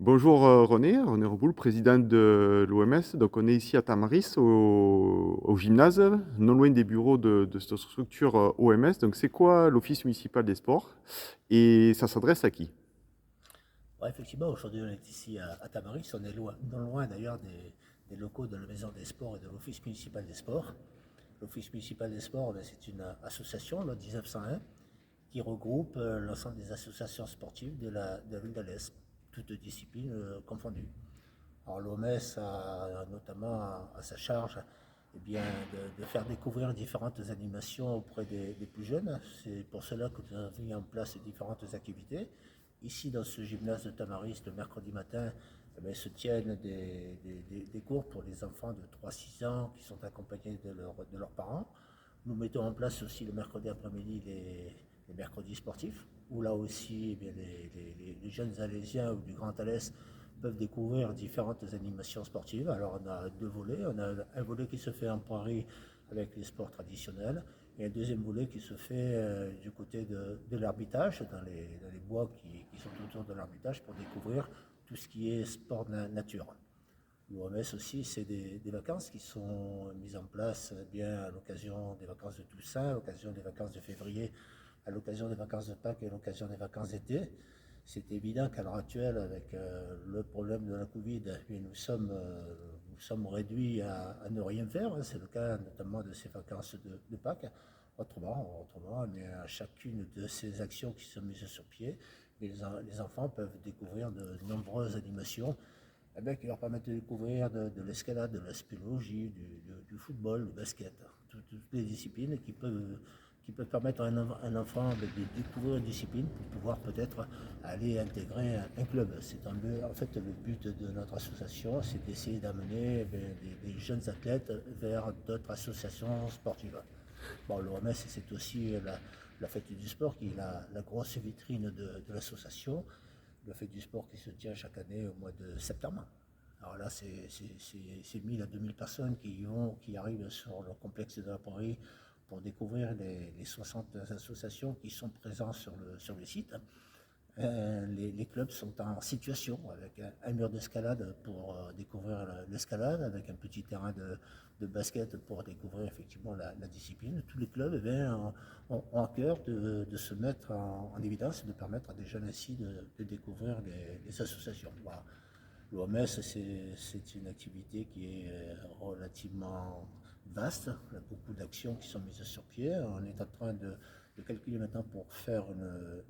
Bonjour René Reboul, président de l'OMS. Donc on est ici à Tamaris, au gymnase, non loin des bureaux de cette structure OMS. Donc c'est quoi l'Office municipal des sports et ça s'adresse à qui? Ouais, effectivement, aujourd'hui on est ici à Tamaris, on est loin, non loin d'ailleurs des locaux de la Maison des Sports et de l'Office municipal des sports. L'Office municipal des sports, ben, c'est une association, loi 1901, qui regroupe l'ensemble des associations sportives de la ville de l'Est, toutes disciplines confondues. Alors l'OMS a notamment à sa charge eh bien, de faire découvrir différentes animations auprès des plus jeunes. C'est pour cela que nous avons mis en place différentes activités. Ici, dans ce gymnase de Tamaris, le mercredi matin, eh bien, se tiennent des cours pour les enfants de 3-6 ans qui sont accompagnés de leurs parents. Nous mettons en place aussi le mercredi après-midi les mercredis sportifs, où là aussi eh bien, les jeunes Alésiens ou du Grand Alès peuvent découvrir différentes animations sportives. Alors on a deux volets. On a un volet qui se fait en Paris avec les sports traditionnels et un deuxième volet qui se fait du côté de l'Ermitage, dans les bois qui sont autour de l'Ermitage pour découvrir tout ce qui est sport nature. L'OMS aussi, c'est des vacances qui sont mises en place bien à l'occasion des vacances de Toussaint, à l'occasion des vacances de février, à l'occasion des vacances de Pâques et à l'occasion des vacances d'été. C'est évident qu'à l'heure actuelle, avec le problème de la Covid, nous sommes réduits à ne rien faire. C'est le cas notamment de ces vacances de Pâques. Autrement, mais à chacune de ces actions qui sont mises sur pied, les enfants peuvent découvrir de nombreuses animations eh bien, qui leur permettent de découvrir de l'escalade, de la spéléologie, du football, du basket, toutes les disciplines qui peuvent permettre à un enfant de découvrir une discipline pour pouvoir peut-être aller intégrer un club. C'est en fait le but de notre association, c'est d'essayer d'amener des jeunes athlètes vers d'autres associations sportives. Bon, l'OMS, c'est aussi la fête du sport qui est la grosse vitrine de l'association. La fête du sport qui se tient chaque année au mois de septembre. Alors là, c'est 1000 à 2000 personnes qui arrivent sur le complexe de la Paris pour découvrir les 60 associations qui sont présentes sur le site. Les clubs sont en situation avec un mur d'escalade pour découvrir l'escalade, avec un petit terrain de basket pour découvrir effectivement la discipline. Tous les clubs eh bien, ont à cœur de se mettre en évidence et de permettre à des jeunes ainsi de découvrir les associations. Voilà. L'OMS, c'est une activité qui est relativement vaste. Il y a beaucoup d'actions qui sont mises sur pied. On est en train de calculer maintenant pour faire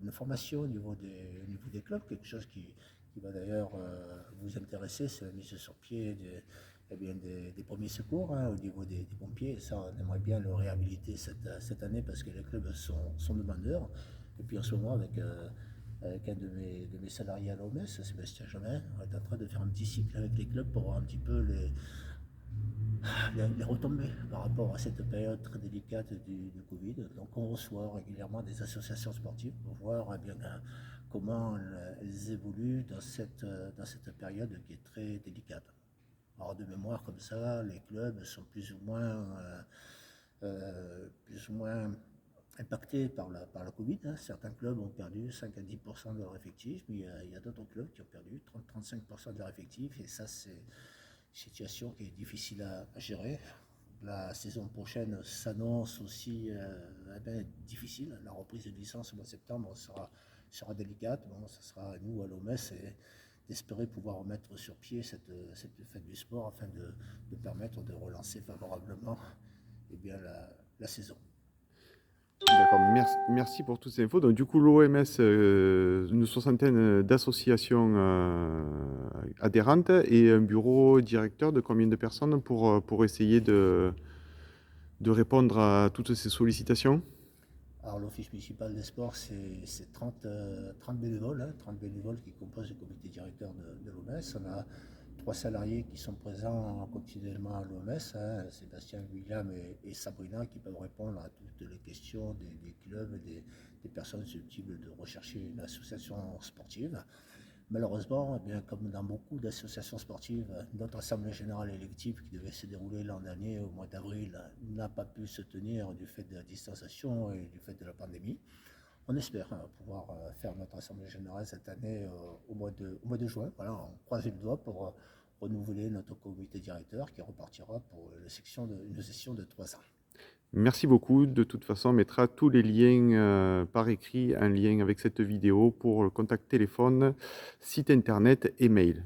une formation au niveau des clubs, quelque chose qui va d'ailleurs vous intéresser, c'est la mise sur pied eh bien, des premiers secours au niveau des pompiers. Et ça, on aimerait bien le réhabiliter cette année parce que les clubs sont demandeurs. Et puis en ce moment, avec un de mes salariés à l'OMS, Sébastien Jamin, on est en train de faire un petit cycle avec les clubs pour voir un petit peu les retombées par rapport à cette période très délicate du Covid. Donc on reçoit régulièrement des associations sportives pour voir bien, comment elles évoluent dans cette période qui est très délicate. Alors de mémoire comme ça, les clubs sont plus ou moins impactés par la Covid. Hein. Certains clubs ont perdu 5 à 10% de leur effectif, mais il y a d'autres clubs qui ont perdu 30-35% de leur effectif. Et ça, c'est une situation qui est difficile à gérer. La saison prochaine s'annonce aussi difficile. La reprise de licence au mois de septembre sera délicate. Bon, ça sera à nous, à l'OMS, d'espérer pouvoir remettre sur pied cette fête du sport afin de permettre de relancer favorablement eh bien, la saison. D'accord, merci pour toutes ces infos. Donc du coup l'OMS, une soixantaine d'associations adhérentes et un bureau directeur de combien de personnes pour essayer de répondre à toutes ces sollicitations? Alors l'Office municipal des sports, c'est 30 bénévoles, hein, 30 bénévoles qui composent le comité directeur de l'OMS. On a trois salariés qui sont présents continuellement à l'OMS, hein, Sébastien, William et Sabrina, qui peuvent répondre à toutes les questions des clubs et des personnes susceptibles de rechercher une association sportive. Malheureusement, eh bien, comme dans beaucoup d'associations sportives, notre assemblée générale élective qui devait se dérouler l'an dernier au mois d'avril n'a pas pu se tenir du fait de la distanciation et du fait de la pandémie. On espère pouvoir faire notre assemblée générale cette année au mois de juin. Voilà, on croise les doigts pour renouveler notre comité directeur qui repartira pour une session de 3 ans. Merci beaucoup. De toute façon, on mettra tous les liens par écrit, un lien avec cette vidéo pour le contact téléphone, site internet et mail.